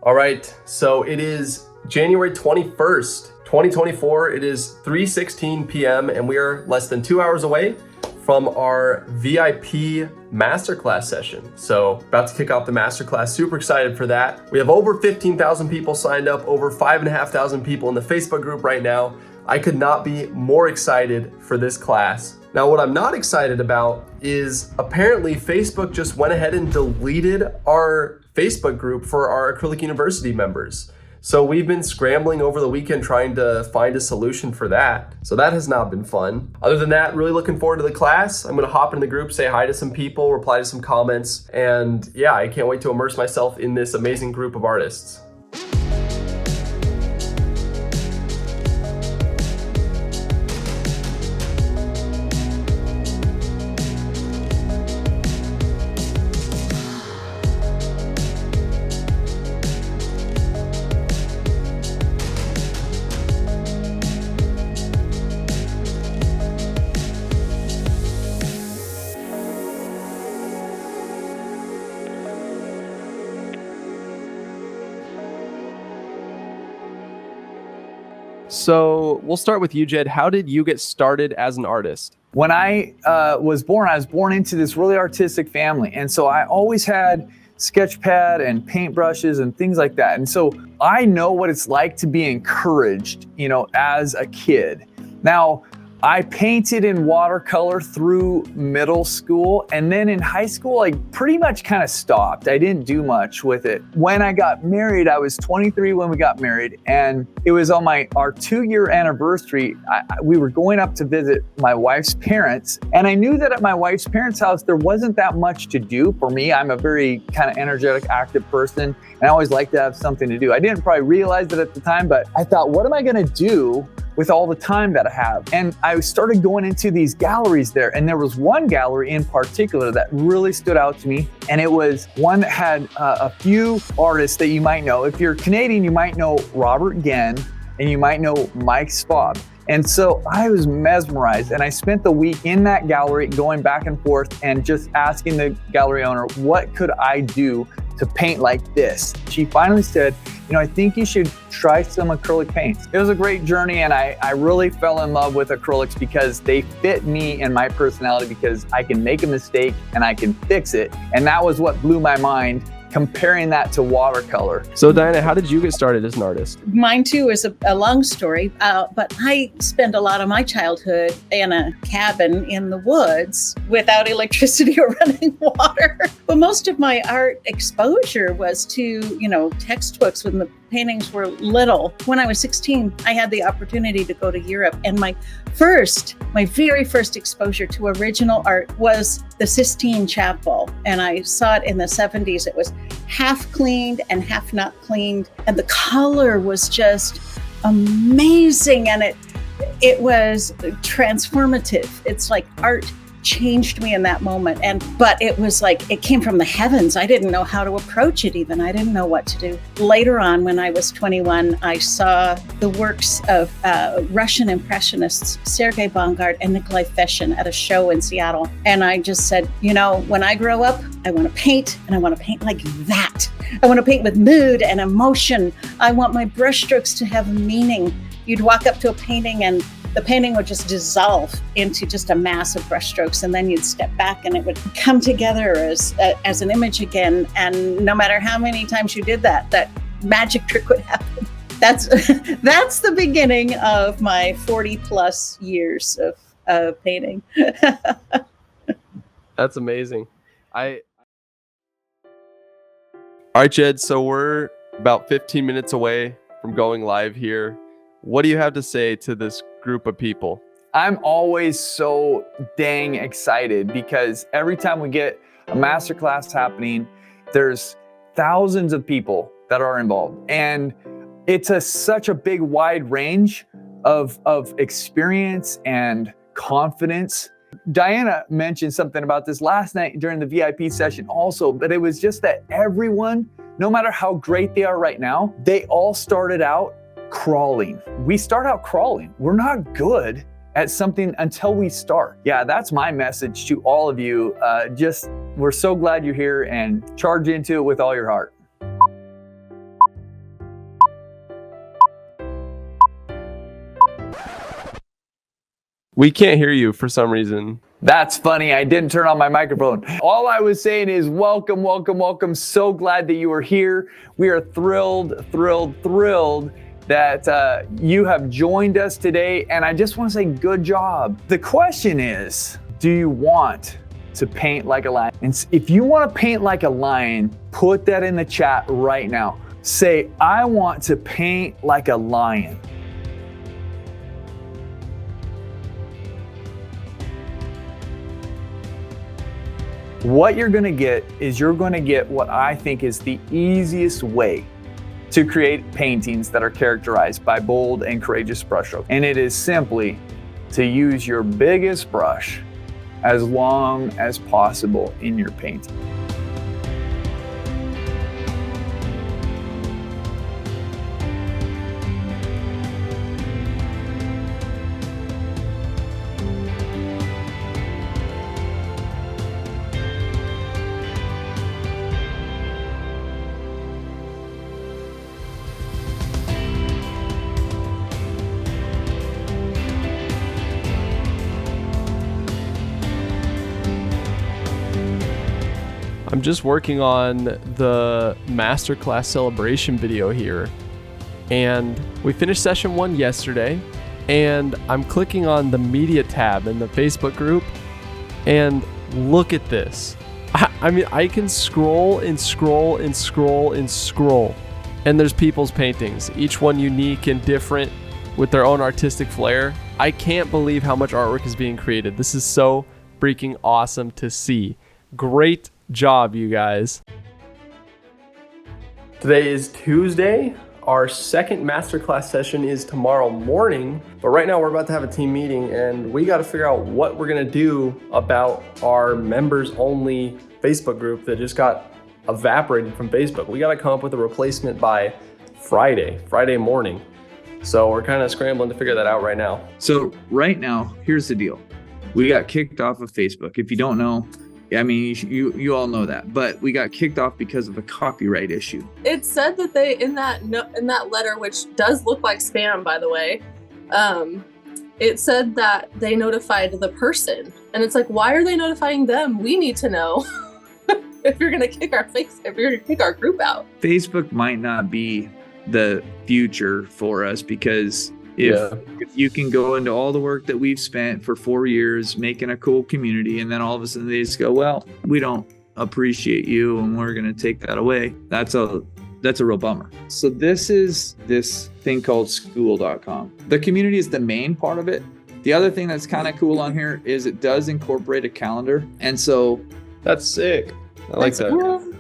All right, so it is January 21st, 2024. It is 3:16 p.m. and we are less than 2 hours away from our VIP Masterclass session. So about to kick off the Masterclass, super excited for that. We have over 15,000 people signed up, over 5,500 people in the Facebook group right now. I could not be more excited for this class. Now, what I'm not excited about is apparently Facebook just went ahead and deleted our Facebook group for our Acrylic University members. So we've been scrambling over the weekend trying to find a solution for that. So that has not been fun. Other than that, really looking forward to the class. I'm gonna hop in the group, say hi to some people, reply to some comments, and yeah, I can't wait to immerse myself in this amazing group of artists. So we'll start with you, Jed. How did you get started as an artist? When I was born into this really artistic family. And so I always had sketch pad and paintbrushes and things like that. And so I know what it's like to be encouraged, as a kid. Now, I painted in watercolor through middle school, and then in high school, I pretty much kind of stopped. I didn't do much with it. When I got married, I was 23 when we got married, and it was on our 2-year anniversary. We were going up to visit my wife's parents, and I knew that at my wife's parents' house, there wasn't that much to do for me. I'm a very kind of energetic, active person, and I always like to have something to do. I didn't probably realize it at the time, but I thought, what am I gonna do with all the time that I have? And I started going into these galleries there, and there was one gallery in particular that really stood out to me, and it was one that had a few artists that you might know. If you're Canadian, you might know Robert Genn, and you might know Mike Spaulding. And so I was mesmerized, and I spent the week in that gallery going back and forth and just asking the gallery owner, what could I do to paint like this? She finally said, I think you should try some acrylic paints. It was a great journey, and I really fell in love with acrylics because they fit me and my personality, because I can make a mistake and I can fix it. And that was what blew my mind, comparing that to watercolor. So Diana, how did you get started as an artist? Mine too is a long story, but I spent a lot of my childhood in a cabin in the woods without electricity or running water. But most of my art exposure was to, textbooks when the paintings were little. When I was 16, I had the opportunity to go to Europe, and my very first exposure to original art was the Sistine Chapel. And I saw it in the 70s. It was half cleaned and half not cleaned. And the color was just amazing. And it was transformative. It's like art changed me in that moment. But it was like, it came from the heavens. I didn't know how to approach it even. I didn't know what to do. Later on, when I was 21, I saw the works of Russian Impressionists, Sergei Bongard and Nikolai Feshin at a show in Seattle. And I just said, when I grow up, I want to paint, and I want to paint like that. I want to paint with mood and emotion. I want my brushstrokes to have meaning. You'd walk up to a painting and the painting would just dissolve into just a mass of brushstrokes, and then you'd step back and it would come together as an image again. And no matter how many times you did that magic trick would happen. That's the beginning of my 40 plus years of painting. That's amazing. All right, Jed, so we're about 15 minutes away from going live here. What do you have to say to this group of people? I'm always so dang excited because every time we get a masterclass happening, there's thousands of people that are involved. And it's such a big wide range of experience and confidence. Diana mentioned something about this last night during the VIP session also, but it was just that everyone, no matter how great they are right now, they all started out crawling. We start out crawling. We're not good at something until we start. Yeah, that's my message to all of you. We're so glad you're here, and charge into it with all your heart. We can't hear you for some reason. That's funny. I didn't turn on my microphone. All I was saying is welcome, welcome, welcome. So glad that you are here. We are thrilled, thrilled, thrilled that you have joined us today. And I just want to say good job. The question is, do you want to paint like a lion? And if you want to paint like a lion, put that in the chat right now. Say, I want to paint like a lion. What you're going to get is you're going to get what I think is the easiest way to create paintings that are characterized by bold and courageous brushstrokes. And it is simply to use your biggest brush as long as possible in your painting. I'm just working on the Masterclass celebration video here, and we finished session 1 yesterday, and I'm clicking on the media tab in the Facebook group, and look at this. I mean, I can scroll and scroll and scroll and scroll, and there's people's paintings, each one unique and different with their own artistic flair. I can't believe how much artwork is being created. This is so freaking awesome to see. Great job, you guys. Today is Tuesday. Our second masterclass session is tomorrow morning, but right now we're about to have a team meeting and we got to figure out what we're going to do about our members only Facebook group that just got evaporated from Facebook. We got to come up with a replacement by Friday morning. So we're kind of scrambling to figure that out right now. So right now, here's the deal. We got kicked off of Facebook. If you don't know, I mean, you all know that, but we got kicked off because of a copyright issue. It said that they in that letter, which does look like spam, by the way, it said that they notified the person, and it's like, why are they notifying them? We need to know if you're gonna kick our group out. Facebook might not be the future for us because if you can go into all the work that we've spent for 4 years making a cool community, and then all of a sudden they just go, well, we don't appreciate you and we're going to take that away. That's a real bummer. So this is this thing called school.com. The community is the main part of it. The other thing that's kind of cool on here is it does incorporate a calendar. And so that's sick. I like that. Cool.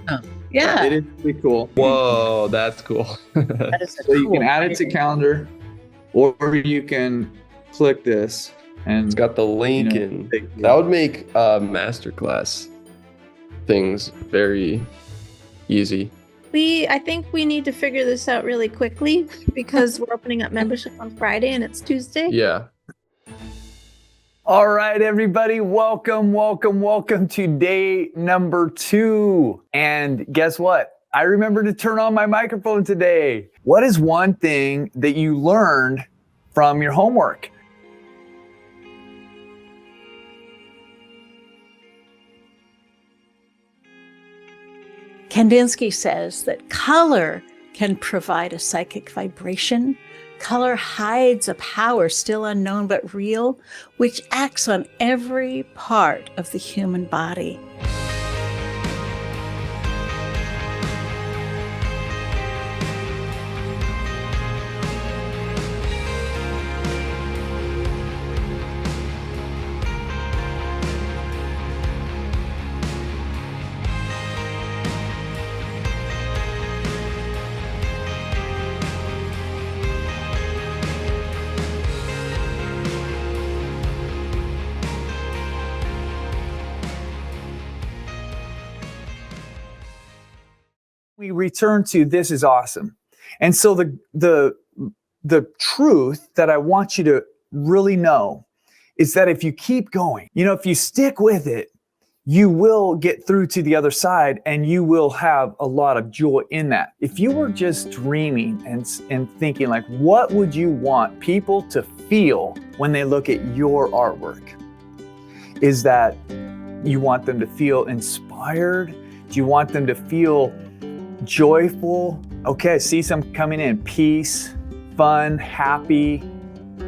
Yeah. It is pretty cool. Whoa, that's cool. That is So you can add it to calendar, or you can click this and it's got the link in. That would make masterclass things very easy. I think we need to figure this out really quickly because we're opening up membership on Friday and it's Tuesday. Yeah. All right, everybody, welcome to day number 2. And guess what? I remembered to turn on my microphone today. What is one thing that you learned from your homework? Kandinsky says that color can provide a psychic vibration. Color hides a power still unknown but real, which acts on every part of the human body. We return to this is awesome. And so the truth that I want you to really know is that if you keep going, if you stick with it, you will get through to the other side and you will have a lot of joy in that. If you were just dreaming and thinking like, what would you want people to feel when they look at your artwork? Is that you want them to feel inspired? Do you want them to feel joyful? Okay, I see some coming in. Peace, fun, happy,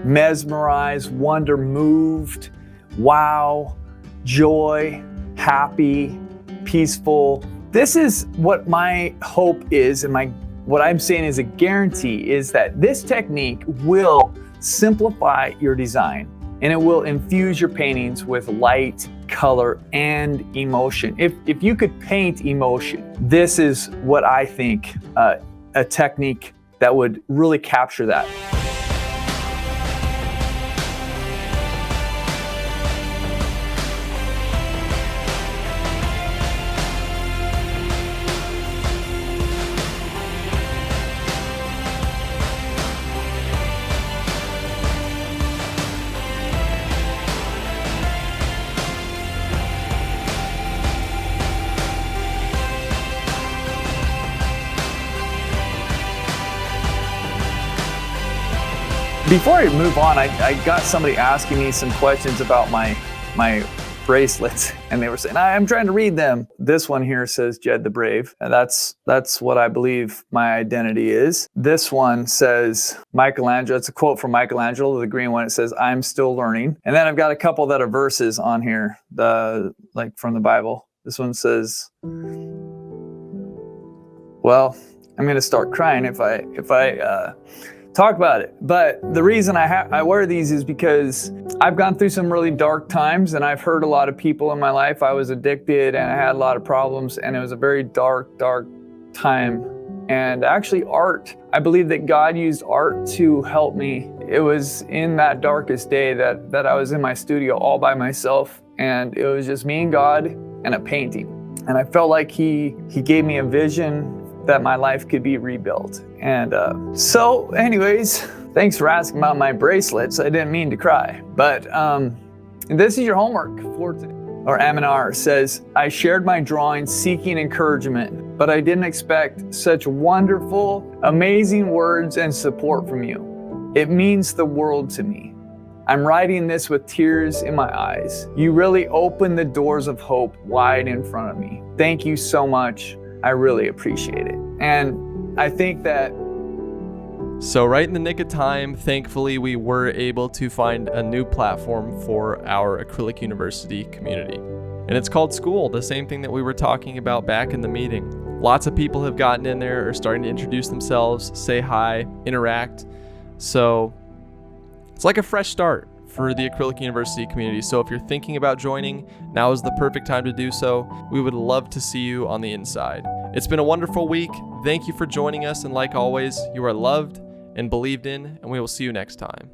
mesmerized, wonder, moved, wow, joy, happy, peaceful. This is what my hope is, and what I'm saying is a guarantee is that this technique will simplify your design, and it will infuse your paintings with light, color, and emotion. If you could paint emotion, this is what I think a technique that would really capture that. Before I move on, I got somebody asking me some questions about my bracelets, and they were saying, I'm trying to read them. This one here says Jed the Brave, and that's what I believe my identity is. This one says Michelangelo. It's a quote from Michelangelo, the green one. It says, I'm still learning. And then I've got a couple that are verses on here, like from the Bible. This one says, well, I'm going to start crying if I talk about it. But the reason I wear these is because I've gone through some really dark times, and I've hurt a lot of people in my life. I was addicted and I had a lot of problems, and it was a very dark time. And actually art, I believe that God used art to help me. It was in that darkest day that I was in my studio all by myself, and it was just me and God and a painting. And I felt like he gave me a vision that my life could be rebuilt. And so anyways, thanks for asking about my bracelets. I didn't mean to cry, but this is your homework for today. Or M&R says, I shared my drawings seeking encouragement, but I didn't expect such wonderful, amazing words and support from you. It means the world to me. I'm writing this with tears in my eyes. You really opened the doors of hope wide in front of me. Thank you so much. I really appreciate it. And I think that... So right in the nick of time, thankfully, we were able to find a new platform for our Acrylic University community. And it's called School, the same thing that we were talking about back in the meeting. Lots of people have gotten in there, are starting to introduce themselves, say hi, interact. So it's like a fresh start for the Acrylic University community. So if you're thinking about joining, now is the perfect time to do so. We would love to see you on the inside. It's been a wonderful week. Thank you for joining us, and like always, you are loved and believed in, and we will see you next time.